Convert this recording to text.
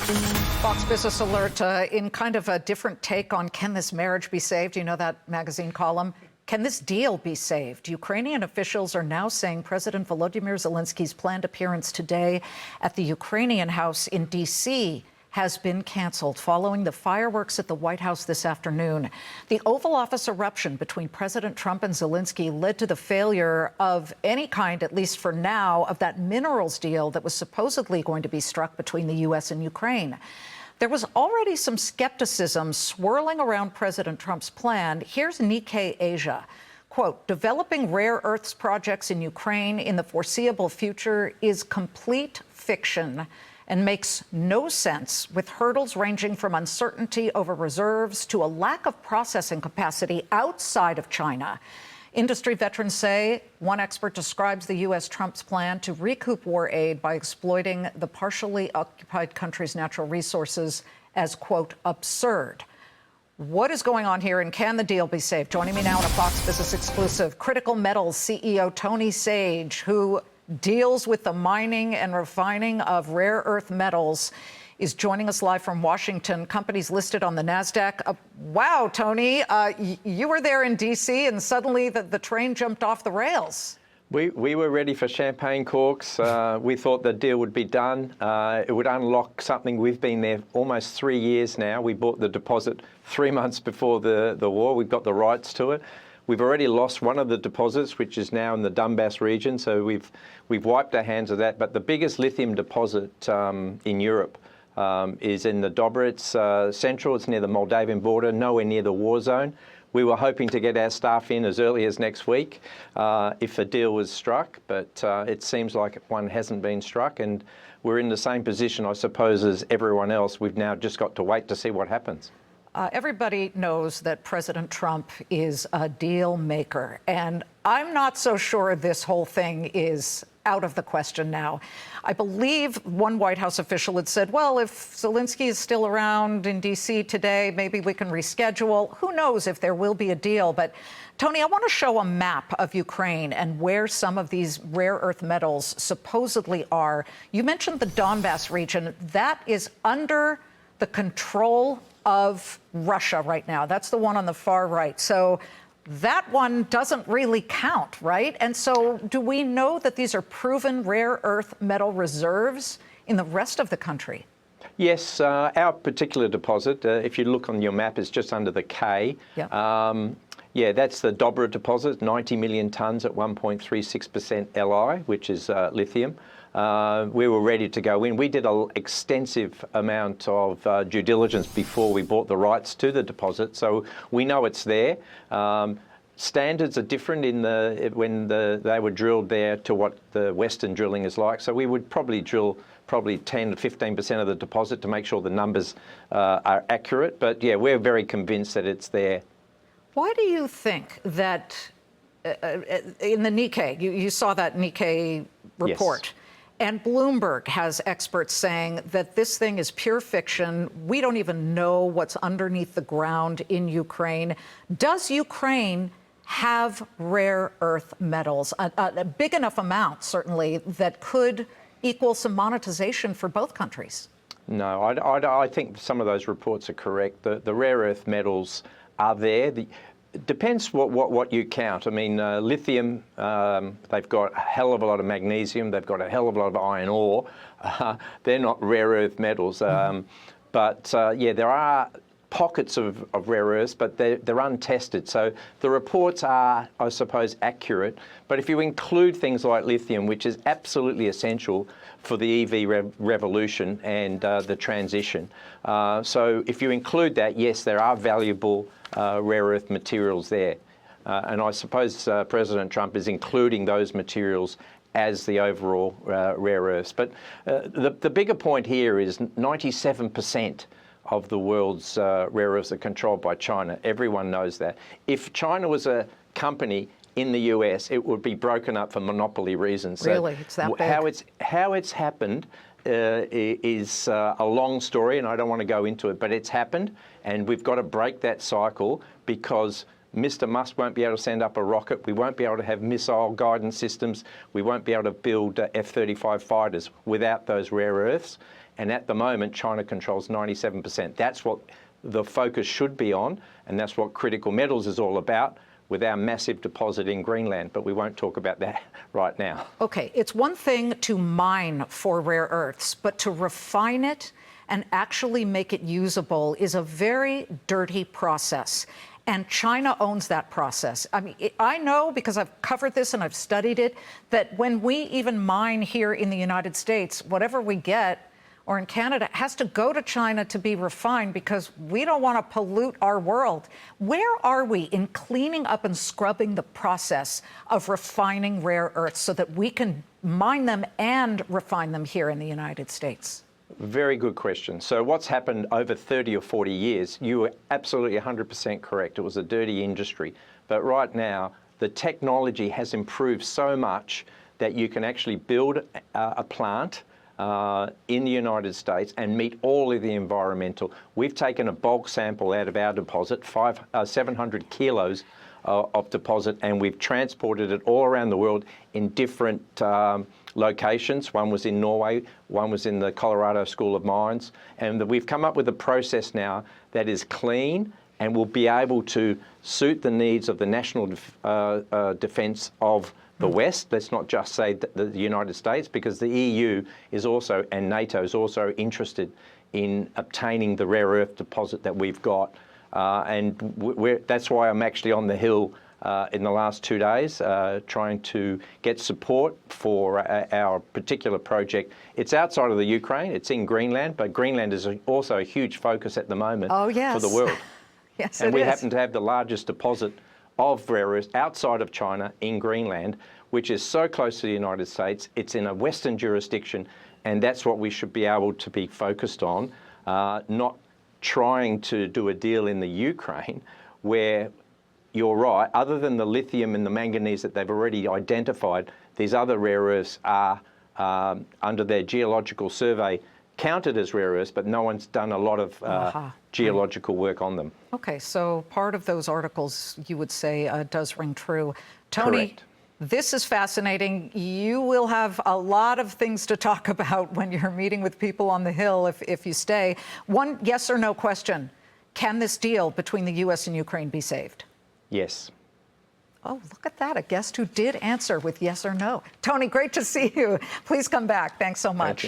Fox Business Alert in kind of a different take on can this marriage be saved? You know that magazine column? Can this deal be saved? Ukrainian officials are now saying President Volodymyr Zelensky's planned appearance today at the Ukrainian House in D.C. has been canceled following the fireworks at the White House this afternoon. The Oval Office eruption between President Trump and Zelensky led to the failure of any kind, at least for now, of that minerals deal that was supposedly going to be struck between the U.S. and Ukraine. There was already some skepticism swirling around President Trump's plan. Here's Nikkei Asia. Quote, developing rare earths projects in Ukraine in the foreseeable future is complete fiction and makes no sense, with hurdles ranging from uncertainty over reserves to a lack of processing capacity outside of China. Industry veterans say one expert describes the U.S. Trump's plan to recoup war aid by exploiting the partially occupied country's natural resources as, quote, absurd. What is going on here, and can the deal be saved? Joining me now in a Fox Business exclusive, Critical Metals CEO Tony Sage, who deals with the mining and refining of rare earth metals, is joining us live from Washington. Companies listed on the NASDAQ. Wow, Tony, you were there in D.C. and suddenly the train jumped off the rails. We were ready for champagne corks. We thought the deal would be done. It would unlock something. We've been there almost 3 years now. We bought the deposit 3 months before the war. We've got the rights to it. We've already lost one of the deposits, which is now in the Donbass region, so we've wiped our hands of that. But the biggest lithium deposit in Europe is in the Dobrets Central. It's near the Moldavian border, nowhere near the war zone. We were hoping to get our staff in as early as next week if a deal was struck, but it seems like one hasn't been struck, and we're in the same position, I suppose, as everyone else. We've now just got to wait to see what happens. Everybody knows that President Trump is a deal maker, and I'm not so sure this whole thing is out of the question now. I believe one White House official had said, well, if Zelensky is still around in D.C. today, maybe we can reschedule. Who knows if there will be a deal? But, Tony, I want to show a map of Ukraine and where some of these rare earth metals supposedly are. You mentioned the Donbass region. That is under the control of Russia right now. That's the one on the far right. So that one doesn't really count, right? And so do we know that these are proven rare earth metal reserves in the rest of the country? Yes, our particular deposit, if you look on your map, is just under the K. Yeah, yeah, that's the Dobra deposit, 90 million tonnes at 1.36% Li, which is lithium. We were ready to go in. We did an extensive amount of due diligence before we bought the rights to the deposit, so we know it's there. Standards are different in when they were drilled there to what the Western drilling is like. So we would probably drill 10 to 15% of the deposit to make sure the numbers are accurate. But yeah, we're very convinced that it's there. Why do you think that in the Nikkei, you saw that Nikkei report? Yes. And Bloomberg has experts saying that this thing is pure fiction. We don't even know what's underneath the ground in Ukraine. Does Ukraine have rare earth metals, a big enough amount, certainly, that could equal some monetization for both countries? No, I think some of those reports are correct. The rare earth metals are there. It depends what you count. I mean, lithium, they've got a hell of a lot of magnesium, they've got a hell of a lot of iron ore. They're not rare earth metals. But yeah, there are pockets of rare earths, but they're untested. So the reports are, I suppose, accurate. But if you include things like lithium, which is absolutely essential for the EV revolution and the transition. So if you include that, yes, there are valuable rare earth materials there. And I suppose President Trump is including those materials as the overall rare earths. But the bigger point here is 97% of the world's rare earths are controlled by China. Everyone knows that. If China was a company in the US, it would be broken up for monopoly reasons. Really? So it's that big? How it's happened is a long story, and I don't want to go into it, but it's happened, and we've got to break that cycle because Mr. Musk won't be able to send up a rocket. We won't be able to have missile guidance systems. We won't be able to build F-35 fighters without those rare earths. And at the moment, China controls 97%. That's what the focus should be on, and that's what critical metals is all about with our massive deposit in Greenland. But we won't talk about that right now. Okay, it's one thing to mine for rare earths, but to refine it and actually make it usable is a very dirty process. And China owns that process. I mean, I know, because I've covered this and I've studied it, that when we even mine here in the United States, whatever we get, or in Canada, has to go to China to be refined because we don't want to pollute our world. Where are we in cleaning up and scrubbing the process of refining rare earths so that we can mine them and refine them here in the United States? Very good question. So what's happened over 30 or 40 years, you were absolutely 100% correct. It was a dirty industry. But right now, the technology has improved so much that you can actually build a plant in the United States and meet all of the environmental. We've taken a bulk sample out of our deposit, 700 kilos of deposit, and we've transported it all around the world in different locations. One was in Norway, one was in the Colorado School of Mines, and we've come up with a process now that is clean and will be able to suit the needs of the national defence of the West. Let's not just say the United States, because the EU is also, and NATO is also interested in obtaining the rare earth deposit that we've got. That's why I'm actually on the Hill in the last 2 days, trying to get support for our particular project. It's outside of the Ukraine, it's in Greenland, but Greenland is also a huge focus at the moment for the world. Yes, and we happen to have the largest deposit of rare earths outside of China in Greenland, which is so close to the United States. It's in a Western jurisdiction, and that's what we should be able to be focused on, not trying to do a deal in the Ukraine where, you're right, other than the lithium and the manganese that they've already identified, these other rare earths are, under their geological survey, counted as rare earths, but no one's done a lot of geological work on them. Okay, so part of those articles, you would say, does ring true. Tony, correct. This is fascinating. You will have a lot of things to talk about when you're meeting with people on the Hill if you stay. One yes or no question. Can this deal between the U.S. and Ukraine be saved? Yes. Oh, look at that. A guest who did answer with yes or no. Tony, great to see you. Please come back. Thanks so much.